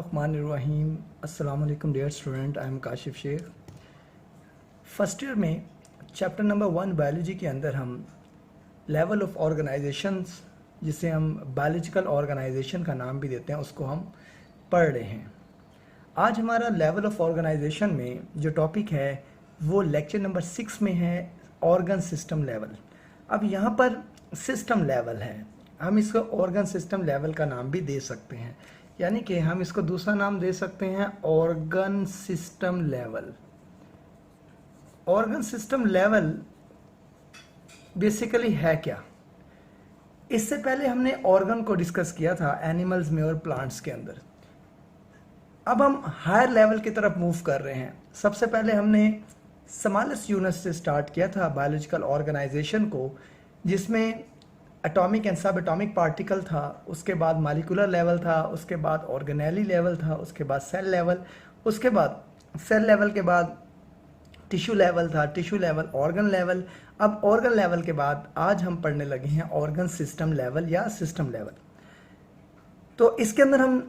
रहमानिर्रहीम। अस्सलाम वालेकुम dear student, I am Kashif Shaikh. First year में चैप्टर नंबर 1 बायोलॉजी के अंदर हम लेवल ऑफ ऑर्गेनाइजेशंस, जिसे हम बायोलॉजिकल ऑर्गेनाइजेशन का नाम भी देते हैं, उसको हम पढ़ रहे हैं। आज हमारा लेवल ऑफ ऑर्गेनाइजेशन में जो टॉपिक है वो लेक्चर नंबर 6 में है, ऑर्गन सिस्टम लेवल। अब यहाँ पर सिस्टम लेवल है, हम इसको ऑर्गन सिस्टम लेवल का नाम भी दे सकते हैं, यानी कि हम इसको दूसरा नाम दे सकते हैं organ system level. Organ system level basically है क्या? इससे पहले हमने ऑर्गन को डिस्कस किया था एनिमल्स में और प्लांट्स के अंदर। अब हम हायर लेवल की तरफ मूव कर रहे हैं। सबसे पहले हमने स्मॉलेस्ट यूनिट से स्टार्ट किया था बायोलॉजिकल ऑर्गेनाइजेशन को, जिसमें एटॉमिक एंड सब एटॉमिक पार्टिकल था, उसके बाद मॉलिक्यूलर लेवल था, उसके बाद ऑर्गेनेली लेवल था, उसके बाद सेल लेवल, उसके बाद सेल लेवल के बाद टिश्यू लेवल था, टिश्यू लेवल ऑर्गन लेवल। अब ऑर्गन लेवल के बाद आज हम पढ़ने लगे हैं ऑर्गन सिस्टम लेवल या सिस्टम लेवल। तो इसके अंदर हम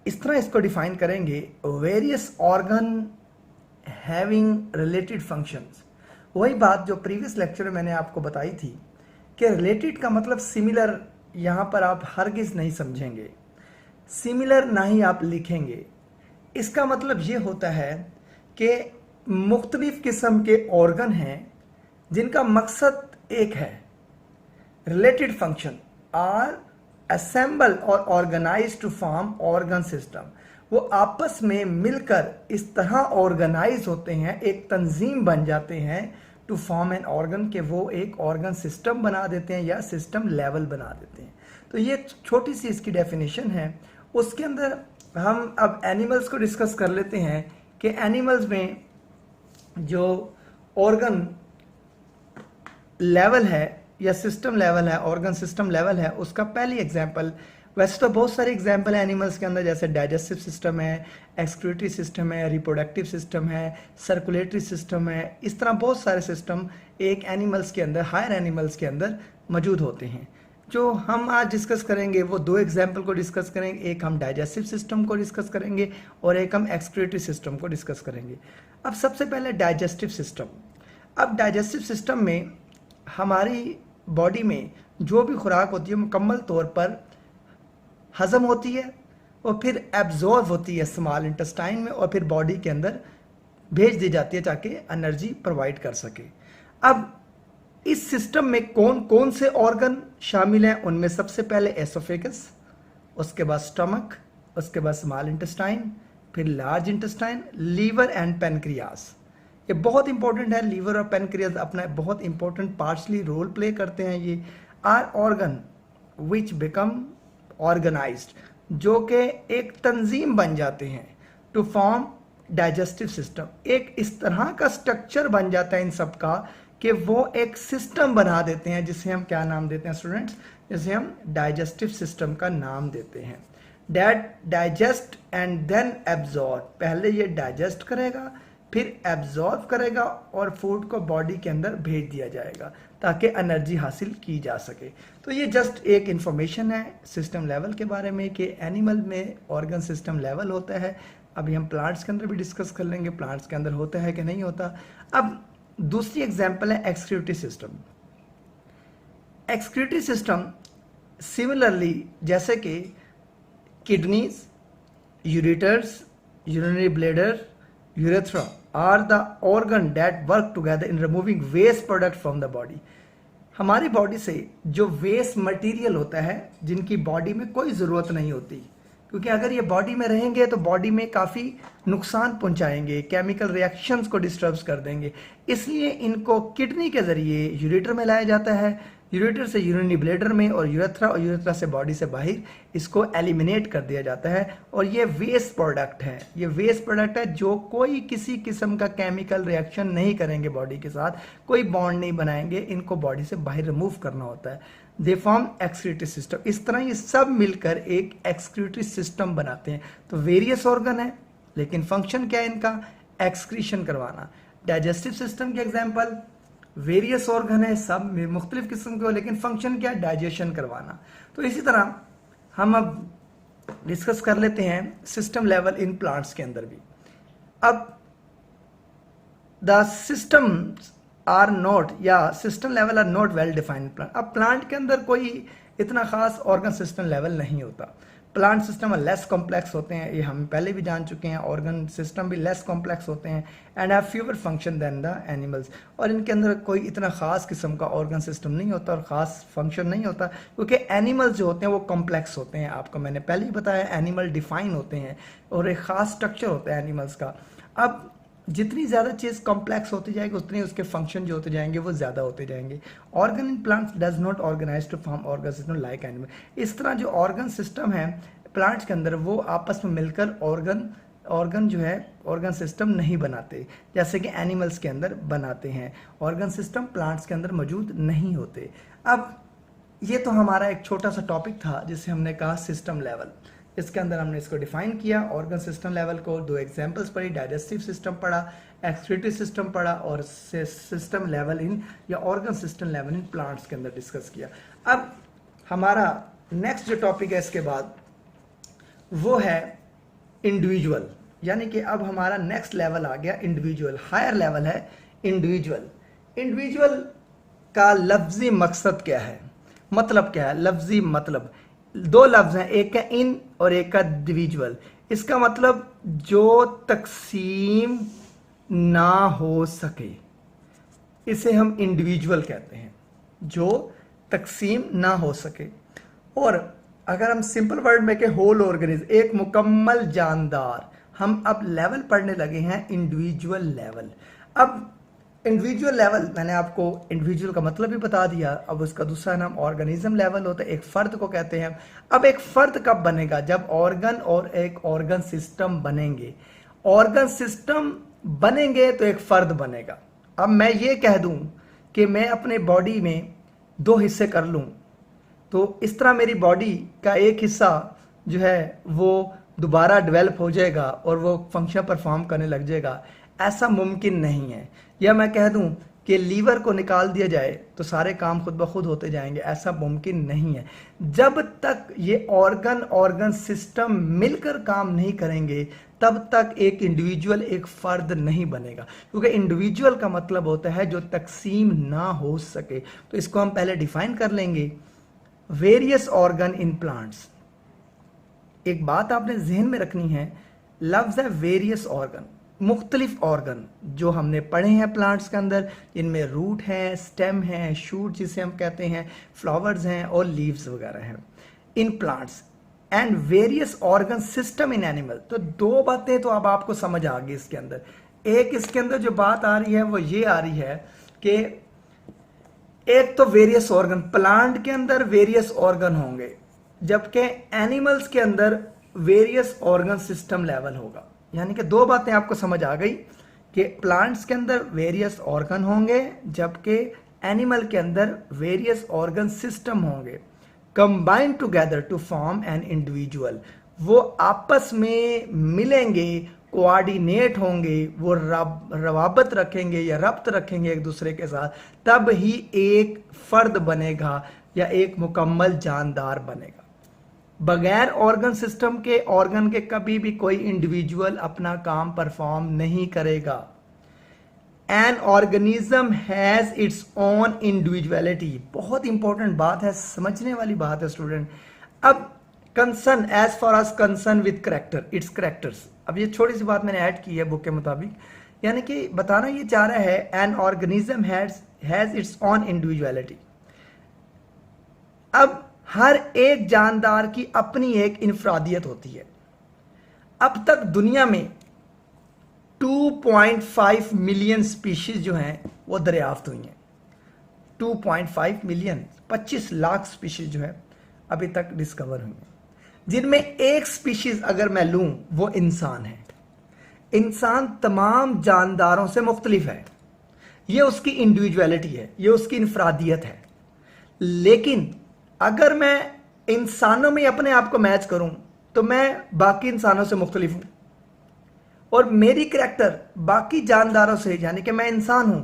इस तरह इसको डिफाइन करेंगे, various organ having related functions. वही बात जो प्रीवियस लेक्चर में मैंने आपको बताई थी कि रिलेटेड का मतलब सिमिलर, यहाँ पर आप हरगिज नहीं समझेंगे, सिमिलर ना ही आप लिखेंगे। इसका मतलब ये होता है कि मुख्तलिफ किस्म के ऑर्गन हैं जिनका मकसद एक है। रिलेटेड फंक्शन आर असेंबल और organise to form organ system. वो आपस में मिलकर इस तरह ऑर्गेनाइज होते हैं, एक तंजीम बन जाते हैं टू फॉर्म एन ऑर्गन, के वो एक ऑर्गन सिस्टम बना देते हैं या सिस्टम लेवल बना देते हैं। तो ये छोटी सी इसकी डेफिनेशन है। उसके अंदर हम अब एनिमल्स को डिस्कस कर लेते हैं कि एनिमल्स में जो ऑर्गन लेवल है या सिस्टम लेवल है, ऑर्गन सिस्टम लेवल है, उसका पहली एग्जांपल, वैसे तो बहुत सारे एग्जाम्पल है एनिमल्स के अंदर, जैसे डाइजेस्टिव सिस्टम है, एक्सक्रीटरी सिस्टम है, रिप्रोडक्टिव सिस्टम है, सर्कुलेटरी सिस्टम है। इस तरह बहुत सारे सिस्टम एक एनिमल्स के अंदर, हायर एनिमल्स के अंदर मौजूद होते हैं। जो हम आज डिस्कस करेंगे वो दो एग्जाम्पल को डिस्कस करेंगे, एक हम डाइजेस्टिव सिस्टम को डिस्कस करेंगे और एक हम एक्सक्रीटरी सिस्टम को डिस्कस करेंगे। अब सबसे पहले डाइजेस्टिव सिस्टम। अब डाइजेस्टिव सिस्टम में हमारी बॉडी में जो भी खुराक होती है मुकम्मल तौर पर हजम होती है और फिर एब्जॉर्ब होती है स्मॉल इंटेस्टाइन में और फिर बॉडी के अंदर भेज दी जाती है ताकि एनर्जी प्रोवाइड कर सके। अब इस सिस्टम में कौन कौन से ऑर्गन शामिल हैं? उनमें सबसे पहले एसोफेगस, उसके बाद स्टमक, उसके बाद स्मॉल इंटेस्टाइन, फिर large intestine, liver and pancreas. ये बहुत इंपॉर्टेंट है। लीवर और पेनक्रियास अपना बहुत इंपॉर्टेंट पार्शली रोल प्ले करते हैं। ये are organ which become organised, जो कि एक तंजीम बन जाते हैं टू फॉर्म डाइजेस्टिव सिस्टम। एक इस तरह का स्ट्रक्चर बन जाता है इन सब का कि वो एक सिस्टम बना देते हैं, जिसे हम क्या नाम देते हैं स्टूडेंट्स? जिसे हम डाइजेस्टिव सिस्टम का नाम देते हैं। That digest and then absorb. पहले ये डाइजेस्ट करेगा, फिर एब्जॉर्ब करेगा और फूड को बॉडी के अंदर भेज दिया जाएगा ताकि एनर्जी हासिल की जा सके। तो ये जस्ट एक इंफॉर्मेशन है सिस्टम लेवल के बारे में कि एनिमल में ऑर्गन सिस्टम लेवल होता है। अभी हम प्लांट्स के अंदर भी डिस्कस कर लेंगे प्लांट्स के अंदर होता है कि नहीं होता। अब दूसरी एग्जांपल है excretory system. Excretory system similarly जैसे कि kidneys, ureters, urinary bladder, urethra are the organ that work together in removing waste product from the body। हमारी बॉडी से जो वेस्ट मटेरियल होता है, जिनकी बॉडी में कोई ज़रूरत नहीं होती, क्योंकि अगर ये बॉडी में रहेंगे तो बॉडी में काफ़ी नुकसान पहुंचाएंगे, केमिकल रिएक्शंस को डिस्टर्ब कर देंगे, इसलिए इनको किडनी के ज़रिए यूरेटर में लाया जाता है, यूरेटर से यूरिनरी ब्लैडर में और यूरेथ्रा से बॉडी से बाहर इसको एलिमिनेट कर दिया जाता है। और ये वेस्ट प्रोडक्ट है, ये वेस्ट प्रोडक्ट है जो कोई किसी किस्म का केमिकल रिएक्शन नहीं करेंगे बॉडी के साथ, कोई बॉन्ड नहीं बनाएंगे, इनको बॉडी से बाहर रिमूव करना होता है। They form excretory system. इस तरह ये सब मिलकर एक एक्सक्रीटरी सिस्टम बनाते हैं। तो वेरियस ऑर्गन है लेकिन फंक्शन क्या है इनका? एक्सक्रीशन करवाना। डाइजेस्टिव सिस्टम के एग्जाम्पल वेरियस ऑर्गन है, सब मुख्तलिफ किस्म के हो, लेकिन फंक्शन क्या? डाइजेशन करवाना। तो इसी तरह हम अब डिस्कस कर लेते हैं सिस्टम लेवल इन प्लांट्स के अंदर भी। अब द सिस्टम्स आर नॉट या system level are not well defined plant. अब प्लांट के अंदर कोई इतना खास ऑर्गन सिस्टम लेवल नहीं होता। प्लांट सिस्टम लेस कॉम्प्लेक्स होते हैं, ये हम पहले भी जान चुके हैं। ऑर्गन सिस्टम भी लेस कॉम्प्लेक्स होते हैं and have fewer function than the animals. और इनके अंदर कोई इतना खास किस्म का ऑर्गन सिस्टम नहीं होता और ख़ास फंक्शन नहीं होता, क्योंकि एनिमल्स जो होते हैं वो कॉम्प्लेक्स होते हैं। आपको मैंने पहले ही बताया, एनिमल डिफाइन होते हैं और एक ख़ास स्ट्रक्चर होता है एनिमल्स का। अब जितनी ज़्यादा चीज़ कॉम्प्लेक्स होती जाएगी उतनी उसके फंक्शन जो होते जाएंगे वो ज़्यादा होते जाएंगे। Organ in plants does not organise to form organ system like animal. इस तरह जो ऑर्गन सिस्टम है प्लांट्स के अंदर वो आपस में मिलकर ऑर्गन जो है ऑर्गन सिस्टम नहीं बनाते, जैसे कि एनिमल्स के अंदर बनाते हैं। ऑर्गन सिस्टम प्लांट्स के अंदर मौजूद नहीं होते। अब ये तो हमारा एक छोटा सा टॉपिक था जिसे हमने कहा सिस्टम लेवल। इसके अंदर हमने इसको डिफाइन किया, ऑर्गन सिस्टम लेवल को, दो एग्जांपल्स पढ़ी, डाइजेस्टिव सिस्टम पढ़ा, एक्सक्रीटरी सिस्टम पढ़ा और सिस्टम लेवल इन या organ system level in plants के अंदर डिस्कस किया। अब हमारा नेक्स्ट जो टॉपिक है इसके बाद वो है इंडिविजुअल, यानी कि अब हमारा नेक्स्ट लेवल आ गया इंडिविजुअल, हायर लेवल है इंडिविजुअल। इंडिविजुअल का लफ्जी मकसद क्या है, मतलब क्या है? लफ्जी मतलब दो लफ्ज हैं, एक का इन और एक का इंडिविजुअल। इसका मतलब जो तकसीम ना हो सके इसे हम इंडिविजुअल कहते हैं, जो तकसीम ना हो सके। और अगर हम सिंपल वर्ड में के होल ऑर्गेनिज्म, एक मुकम्मल जानदार, हम अब लेवल पढ़ने लगे हैं इंडिविजुअल लेवल। अब इंडिविजुअल लेवल मैंने आपको इंडिविजुअल का मतलब भी बता दिया। अब उसका दूसरा नाम ऑर्गेनिज्म लेवल होता है, एक फर्द को कहते हैं। अब एक फर्द कब बनेगा? जब ऑर्गन और एक ऑर्गन सिस्टम बनेंगे। ऑर्गन सिस्टम बनेंगे तो एक फर्द बनेगा। अब मैं ये कह दूं कि मैं अपने बॉडी में दो हिस्से कर लूं, तो इस तरह मेरी बॉडी का एक हिस्सा जो है वो दोबारा डेवलप हो जाएगा और वो फंक्शन परफॉर्म करने लग जाएगा, ऐसा मुमकिन नहीं है। या मैं कह दूं कि लीवर को निकाल दिया जाए तो सारे काम खुद ब खुद होते जाएंगे, ऐसा मुमकिन नहीं है। जब तक ये ऑर्गन सिस्टम मिलकर काम नहीं करेंगे तब तक एक इंडिविजुअल, एक फर्द नहीं बनेगा, क्योंकि इंडिविजुअल का मतलब होता है जो तकसीम ना हो सके। तो इसको हम पहले डिफाइन कर लेंगे। वेरियस ऑर्गन इन प्लांट्स, एक बात आपने जहन में रखनी है, लफ्ज है वेरियस ऑर्गन, मुख्तलिफ ऑर्गन जो हमने पढ़े हैं प्लांट्स के अंदर, इनमें रूट है, स्टेम है, शूट जिसे हम कहते हैं, फ्लावर्स हैं और लीव्स वगैरह हैं in plants, and various organ system in animal. तो दो बातें तो अब आपको समझ आ गई इसके अंदर। एक इसके अंदर जो बात आ रही है वो ये आ रही है कि एक तो वेरियस ऑर्गन, प्लांट के अंदर वेरियस ऑर्गन होंगे, जबकि एनिमल्स के अंदर वेरियस ऑर्गन सिस्टम लेवल होगा। यानी कि दो बातें आपको समझ आ गई कि प्लांट्स के अंदर वेरियस ऑर्गन होंगे जबकि एनिमल के अंदर वेरियस ऑर्गन सिस्टम होंगे, combine together to form an individual. वो आपस में मिलेंगे, कोऑर्डिनेट होंगे, वो रवाबत रखेंगे या रब्त रखेंगे एक दूसरे के साथ, तब ही एक फर्द बनेगा या एक मुकम्मल जानदार बनेगा। बगैर ऑर्गन सिस्टम के, ऑर्गन के, कभी भी कोई इंडिविजुअल अपना काम परफॉर्म नहीं करेगा। An organism has its own individuality, बहुत इंपॉर्टेंट बात है, समझने वाली बात है स्टूडेंट। अब concern, as for us concern with character, its characters. अब ये छोटी सी बात मैंने ऐड की है बुक के मुताबिक, यानी कि बताना ये चाह रहा है an organism has its own individuality. अब हर एक जानदार की अपनी एक इनफरादियत होती है। अब तक दुनिया में 2.5 मिलियन स्पीशीज जो हैं वो दरियाफ्त हुई हैं। 2.5 मिलियन, 25 लाख स्पीशीज जो है अभी तक डिस्कवर हुई हैं, जिनमें एक स्पीशीज अगर मैं लूं वो इंसान है। इंसान तमाम जानदारों से मुख्तलिफ है, ये उसकी इंडिविजुअलिटी है, ये उसकी इनफरादियत है। लेकिन अगर मैं इंसानों में अपने आप को मैच करूं तो मैं बाकी इंसानों से मुख्तलिफ हूं, और मेरी करैक्टर बाकी जानदारों से, यानी कि मैं इंसान हूं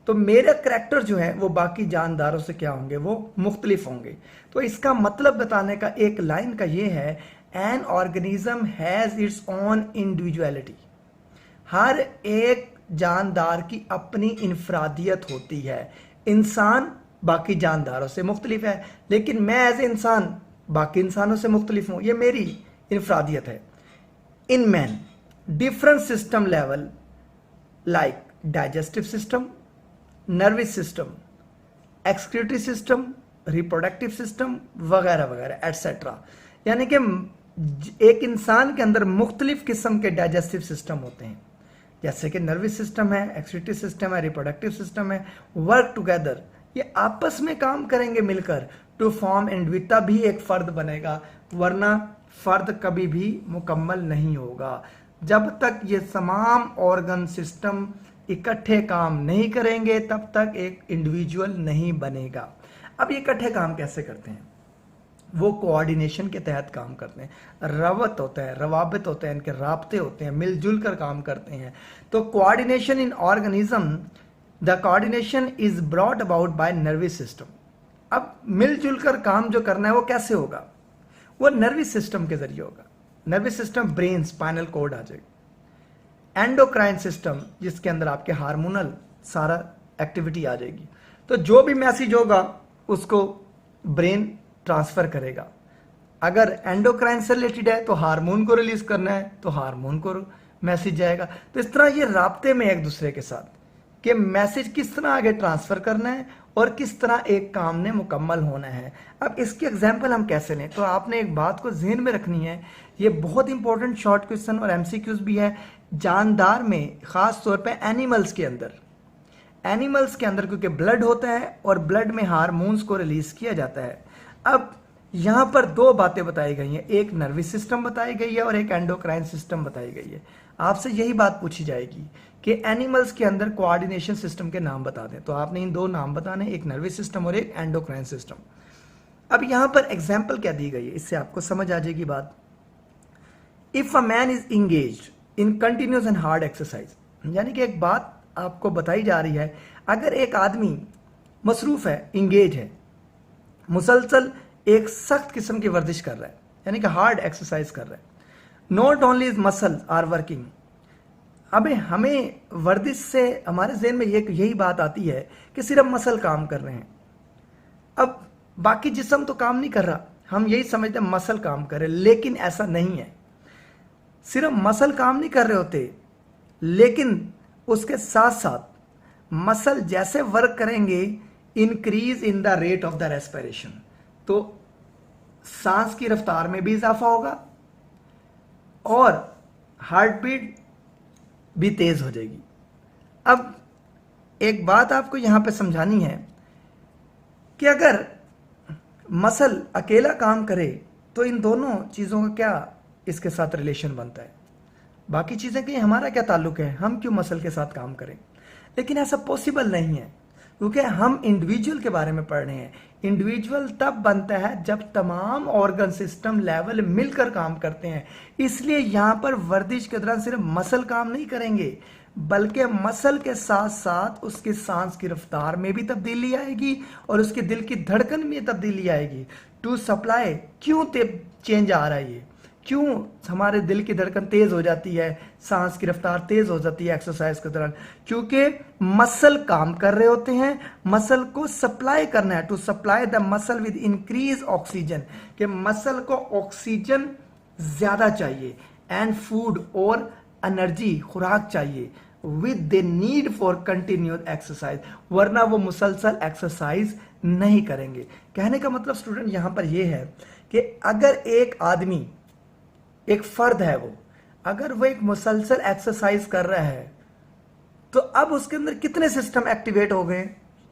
तो मेरा करैक्टर जो है वो बाकी जानदारों से क्या होंगे, वो मुख्तलिफ होंगे। तो इसका मतलब बताने का एक लाइन का ये है, an organism has its own individuality. हर एक जानदार की अपनी इनफरादियत होती है। इंसान बाकी जानदारों से मुख्तलिफ है, लेकिन मैं एज ए इंसान बाकी इंसानों से मुख्तलिफ हूं, ये मेरी इनफरादियत है। In man different system level like digestive system, nervous system, excretory system, reproductive system वगैरह वगैरह एटसेट्रा। यानी कि एक इंसान के अंदर मुख्तलिफ किस्म के डाइजेस्टिव सिस्टम होते हैं, जैसे कि नर्वस सिस्टम है, एक्सक्रीटरी सिस्टम है, रिप्रोडक्टिव सिस्टम है। वर्क टुगेदर, ये आपस में काम करेंगे मिलकर टू फॉर्म इंडिविजुअल, तभी एक फर्द बनेगा, वरना फर्द कभी भी मुकम्मल नहीं होगा। जब तक ये तमाम ऑर्गन सिस्टम इकट्ठे काम नहीं करेंगे तब तक एक इंडिविजुअल नहीं बनेगा। अब ये इकट्ठे काम कैसे करते हैं? वो कोऑर्डिनेशन के तहत काम करते हैं, रवत होता है, रवाबित होते हैं, इनके राब्ते होते हैं, मिलजुल कर काम करते हैं। तो coordination in organism, the coordination is brought about by nervous system. अब मिलजुल कर काम जो करना है वो कैसे होगा? वो नर्वस सिस्टम के जरिए होगा। Nervous system brain, spinal cord आ जाएगी। एंडोक्राइन सिस्टम, जिसके अंदर आपके हार्मोनल सारा एक्टिविटी आ जाएगी। तो जो भी मैसेज होगा उसको ब्रेन ट्रांसफर करेगा। अगर एंडोक्राइन से रिलेटेड है तो हार्मोन को रिलीज करना है तो हार्मोन को मैसेज जाएगा। तो इस तरह ये राब्ते में एक दूसरे के साथ कि मैसेज किस तरह आगे ट्रांसफर करना है और किस तरह एक काम ने मुकम्मल होना है। अब इसकी एग्जांपल हम कैसे लें? तो आपने एक बात को जहन में रखनी है, ये बहुत इंपॉर्टेंट शॉर्ट क्वेश्चन और एमसीक्यूज भी है। जानदार में खास तौर पे एनिमल्स के अंदर क्योंकि ब्लड होता है और ब्लड में हार्मोन्स को रिलीज किया जाता है। अब यहां पर दो बातें बताई गई हैं, एक नर्वस सिस्टम बताई गई है और एक एंडोक्राइन सिस्टम बताई गई है। आपसे यही बात पूछी जाएगी कि एनिमल्स के अंदर कोऑर्डिनेशन सिस्टम के नाम बता दें, तो आपने इन दो नाम बताने, एक नर्वस सिस्टम और एक एंडोक्राइन सिस्टम। अब यहां पर एग्जाम्पल क्या दी गई है, इससे आपको समझ आ जाएगी बात। If a man is engaged in continuous and hard exercise, यानी कि एक बात आपको बताई जा रही है, अगर एक आदमी मसरूफ है, इंगेज है, मुसलसल एक सख्त किस्म की वर्जिश कर रहा है, यानी कि हार्ड एक्सरसाइज कर रहा है, not only is muscle are working. अब हमें वर्जिश से हमारे जहन में यही बात आती है कि सिर्फ मसल काम कर रहे हैं, अब बाकी जिस्म तो काम नहीं कर रहा, हम यही समझते हैं मसल काम कर रहे, लेकिन ऐसा नहीं है। सिर्फ मसल काम नहीं कर रहे होते, लेकिन उसके साथ साथ मसल जैसे वर्क करेंगे, increase in the rate of the respiration, तो सांस की रफ्तार में भी इजाफा होगा और हार्ट बीट भी तेज हो जाएगी। अब एक बात आपको यहां पे समझानी है कि अगर मसल अकेला काम करे तो इन दोनों चीजों का क्या इसके साथ रिलेशन बनता है? बाकी चीजें कि हमारा क्या ताल्लुक है, हम क्यों मसल के साथ काम करें? लेकिन ऐसा पॉसिबल नहीं है, क्योंकि हम इंडिविजुअल के बारे में पढ़ रहे हैं। इंडिविजुअल तब बनता है जब तमाम ऑर्गन सिस्टम लेवल मिलकर काम करते हैं। इसलिए यहां पर वर्जिश के दौरान सिर्फ मसल काम नहीं करेंगे, बल्कि मसल के साथ साथ उसकी सांस की रफ्तार में भी तब्दीली आएगी और उसके दिल की धड़कन में तब्दीली आएगी। टू सप्लाई क्यों चेंज आ रहा है, ये क्यों हमारे दिल की धड़कन तेज हो जाती है, सांस की रफ्तार तेज हो जाती है एक्सरसाइज के दौरान? क्योंकि मसल काम कर रहे होते हैं, मसल को सप्लाई करना है, to supply the muscle with increase oxygen, कि मसल को ऑक्सीजन ज्यादा चाहिए, एंड फूड और एनर्जी खुराक चाहिए, with the need for continued exercise, वरना वो मुसलसल एक्सरसाइज नहीं करेंगे। कहने का मतलब स्टूडेंट यहां पर यह है कि अगर एक आदमी, एक फर्द है, वो अगर वो एक मुसलसल एक्सरसाइज कर रहा है, तो अब उसके अंदर कितने सिस्टम एक्टिवेट हो गए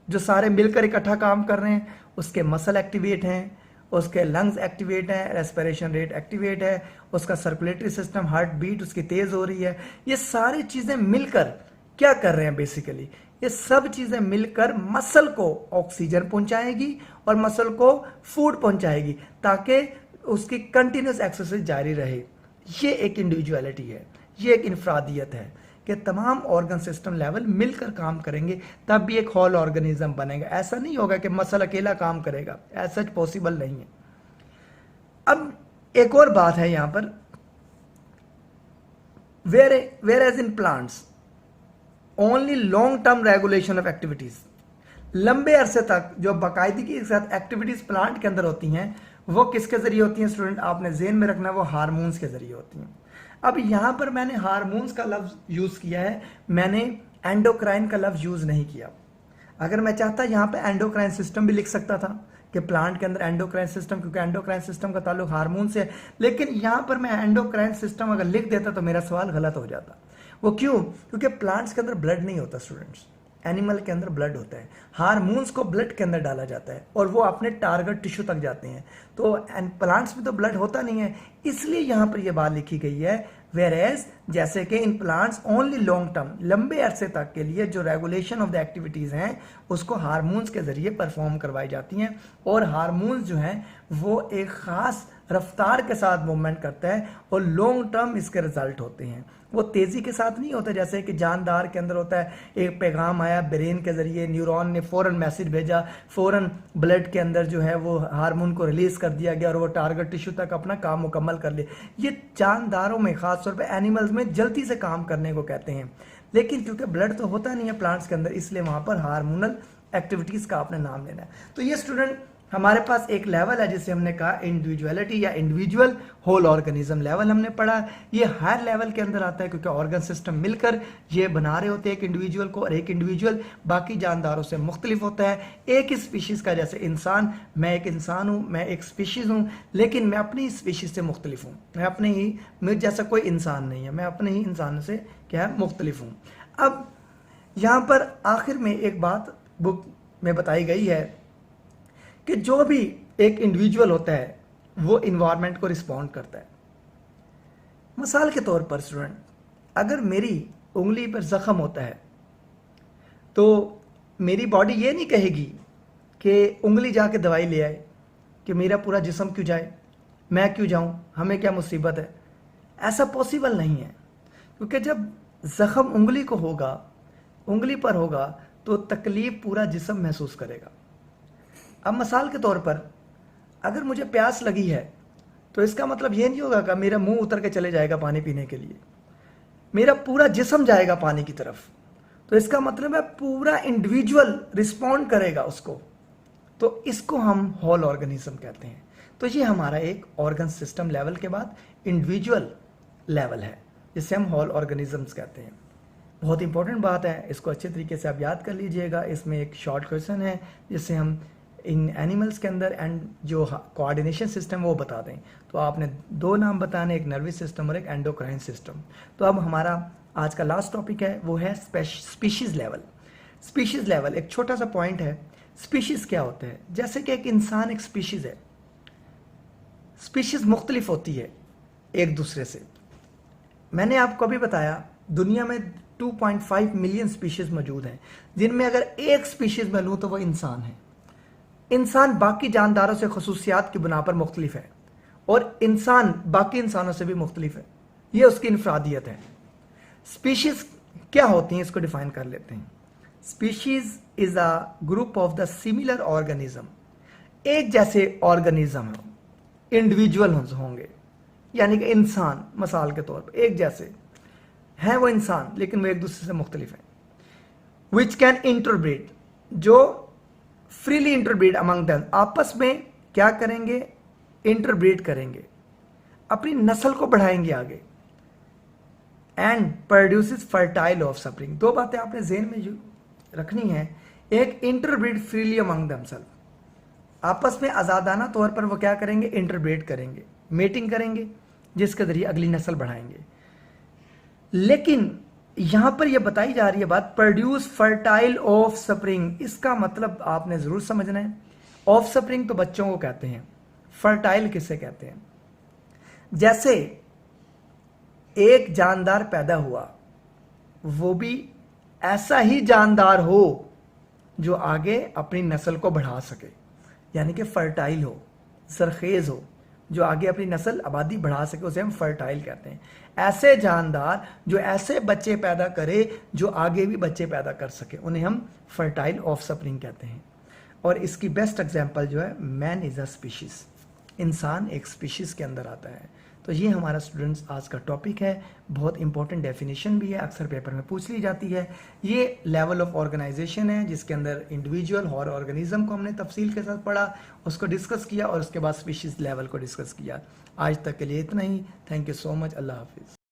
जो सारे मिलकर इकट्ठा काम कर रहे हैं? उसके मसल एक्टिवेट हैं, उसके लंग्स एक्टिवेट हैं, रेस्पिरेशन रेट एक्टिवेट है, उसका सर्कुलेटरी सिस्टम, हार्ट बीट उसकी तेज हो रही है। ये सारी चीजें मिलकर क्या कर रहे हैं? बेसिकली ये सब चीजें मिलकर मसल को ऑक्सीजन पहुंचाएगी और मसल को फूड पहुंचाएगी, ताकि उसकी कंटिन्यूस एक्सरसाइज जारी रहे। ये एक इंडिविजुअलिटी है, ये एक इनफरादियत है कि तमाम ऑर्गन सिस्टम लेवल मिलकर काम करेंगे, तब भी एक होल ऑर्गेनिज्म बनेगा। ऐसा नहीं होगा कि मसल अकेला काम करेगा, ऐसा पॉसिबल नहीं है। अब एक और बात है यहां पर, where as in plants only long term regulation of activities, लंबे अरसे तक जो बाकायदगी के साथ एक्टिविटीज प्लांट के अंदर होती हैं वो किसके जरिए होती हैं स्टूडेंट, आपने ज़हन में रखना, वो हार्मोन्स के जरिए होती हैं। अब यहां पर मैंने हार्मोन्स का लफ्ज यूज किया है, मैंने एंडोक्राइन का लफ्ज यूज नहीं किया। अगर मैं चाहता यहां पे एंडोक्राइन सिस्टम भी लिख सकता था कि प्लांट के अंदर एंडोक्राइन सिस्टम, क्योंकि एंडोक्राइन सिस्टम का ताल्लुक हार्मोन से है, लेकिन यहां पर मैं एंडोक्राइन सिस्टम अगर लिख देता तो मेरा सवाल गलत हो जाता। वो क्यों? क्योंकि प्लांट्स के अंदर ब्लड नहीं होता स्टूडेंट्स, एनिमल के अंदर ब्लड होता है, हार्मोन्स को ब्लड के अंदर डाला जाता है और वो अपने टारगेट टिश्यू तक जाते हैं। तो प्लांट्स में तो ब्लड होता नहीं है, इसलिए यहां पर यह बात लिखी गई है वेयर एज, जैसे कि इन प्लांट्स ओनली लॉन्ग टर्म, लंबे अरसे तक के लिए जो रेगुलेशन ऑफ द एक्टिविटीज हैं उसको हार्मोन्स के जरिए परफॉर्म करवाई जाती हैं। और हार्मोन्स जो हैं वो एक खास रफ्तार के साथ मूवमेंट करता है और लॉन्ग टर्म इसके रिजल्ट होते हैं। वो तेजी के साथ नहीं होता जैसे कि जानदार के अंदर होता है, एक पैगाम आया ब्रेन के जरिए, न्यूरॉन ने फौरन मैसेज भेजा, फौरन ब्लड के अंदर जो है वो हार्मोन को रिलीज कर दिया गया और वो टारगेट टिश्यू तक अपना काम मुकम्मल कर लिया। ये जानदारों में, खासतौर पर एनिमल्स में जल्दी से काम करने को कहते हैं। लेकिन क्योंकि ब्लड तो होता नहीं है प्लांट्स के अंदर, इसलिए वहां पर हार्मोनल एक्टिविटीज का आपने नाम लेना है। तो ये स्टूडेंट हमारे पास एक लेवल है जिसे हमने कहा इंडिविजुअलिटी या इंडिविजुअल होल ऑर्गेनिज्म लेवल हमने पढ़ा। ये हर लेवल के अंदर आता है क्योंकि ऑर्गन सिस्टम मिलकर ये बना रहे होते हैं एक इंडिविजुअल को, और एक इंडिविजुअल बाकी जानदारों से मुख्तलिफ होता है। एक ही स्पीशीज का, जैसे इंसान, मैं एक इंसान हूँ, मैं एक स्पीशीज हूँ, लेकिन मैं अपनी स्पीशीज से मुख्तलिफ हूँ, मैं अपने ही, मुझ जैसा कोई इंसान नहीं है, मैं अपने ही इंसान से क्या है मुख्तलिफ हूँ। अब यहाँ पर आखिर में एक बात बुक में बताई गई है कि जो भी एक इंडिविजुअल होता है वो इन्वायरमेंट को रिस्पॉन्ड करता है। मिसाल के तौर पर स्टूडेंट, अगर मेरी उंगली पर जख्म होता है तो मेरी बॉडी ये नहीं कहेगी कि उंगली जाके दवाई ले आए, कि मेरा पूरा जिस्म क्यों जाए, मैं क्यों जाऊं, हमें क्या मुसीबत है। ऐसा पॉसिबल नहीं है, क्योंकि जब जख्म उंगली को होगा, उंगली पर होगा, तो तकलीफ पूरा जिस्म महसूस करेगा। अब मिसाल के तौर पर अगर मुझे प्यास लगी है तो इसका मतलब ये नहीं होगा कि मेरा मुंह उतर के चले जाएगा पानी पीने के लिए, मेरा पूरा जिस्म जाएगा पानी की तरफ। तो इसका मतलब है पूरा इंडिविजुअल रिस्पॉन्ड करेगा उसको। तो इसको हम होल ऑर्गेनिज्म कहते हैं। तो ये हमारा एक ऑर्गन सिस्टम लेवल के बाद इंडिविजुअल लेवल है जिसे हम होल ऑर्गेनिजम्स कहते हैं। बहुत इंपॉर्टेंट बात है, इसको अच्छे तरीके से आप याद कर लीजिएगा। इसमें एक शॉर्ट क्वेश्चन है जिससे हम इन एनिमल्स के अंदर एंड जो कोऑर्डिनेशन सिस्टम वो बता दें। तो आपने दो नाम बताने, एक नर्वस सिस्टम और एक एंडोक्राइन सिस्टम। तो अब हमारा आज का लास्ट टॉपिक है वो है स्पीशीज लेवल। स्पीशीज लेवल एक छोटा सा पॉइंट है। स्पीशीज क्या होता है? जैसे कि एक इंसान एक स्पीशीज है, स्पीशीज मुख्तलिफ होती है एक दूसरे से। मैंने आपको अभी बताया दुनिया में 2.5 मिलियन स्पीशीज मौजूद हैं, जिनमें अगर एक स्पीशीज में लूँ तो वो इंसान है। इंसान बाकी जानदारों से खसूसियात की बुना पर मुख्तलिफ है और इंसान बाकी इंसानों से भी मुख्तलिफ है, ये उसकी इनफरादियत है। स्पीशीज क्या होती हैं इसको डिफाइन कर लेते हैं। Species is a group of the similar organism, एक जैसे ऑर्गेनिज्म इंडिविजुअल होंगे, यानी कि इंसान मिसाल के तौर पर एक जैसे हैं वो इंसान, लेकिन वो एक दूसरे से मुख्तलिफ हैं। विच कैन इंटरब्रीड, जो फ्रीली इंटरब्रीड अमंग देम, आपस में क्या करेंगे? इंटरब्रीड करेंगे, अपनी नस्ल को बढ़ाएंगे आगे। And produces fertile of spring. दो बातें आपने ज़हन में रखनी है। एक, इंटरब्रीड फ्रीली अमंग देमसेल्फ, आपस में आज़ादाना तौर पर वो क्या करेंगे? इंटरब्रीड करेंगे, मेटिंग करेंगे, जिसके जरिए अगली नस्ल बढ़ाएंगे। लेकिन यहां पर यह बताई जा रही है बात प्रोड्यूस फर्टाइल ऑफ स्प्रिंग। इसका मतलब आपने जरूर समझना है। ऑफ स्प्रिंग तो बच्चों को कहते हैं, फर्टाइल किसे कहते हैं? जैसे एक जानदार पैदा हुआ, वो भी ऐसा ही जानदार हो जो आगे अपनी नस्ल को बढ़ा सके, यानी कि फर्टाइल हो, सरखेज हो, जो आगे अपनी नस्ल आबादी बढ़ा सके, उसे हम फर्टाइल कहते हैं। ऐसे जानदार जो ऐसे बच्चे पैदा करे जो आगे भी बच्चे पैदा कर सके, उन्हें हम फर्टाइल ऑफ स्प्रिंग कहते हैं। और इसकी बेस्ट एग्जांपल जो है मैन इज अ स्पीशीज, इंसान एक स्पीशीज़ के अंदर आता है। तो ये हमारा स्टूडेंट्स आज का टॉपिक है। बहुत इंपॉर्टेंट डेफिनेशन भी है, अक्सर पेपर में पूछ ली जाती है। ये लेवल ऑफ ऑर्गेनाइजेशन है जिसके अंदर इंडिविजुअल और ऑर्गेनिज्म को हमने तफसील के साथ पढ़ा, उसको डिस्कस किया और उसके बाद स्पीशीज़ लेवल को डिस्कस किया। आज तक के लिए इतना ही। Thank you so much. Allah हाफिज़।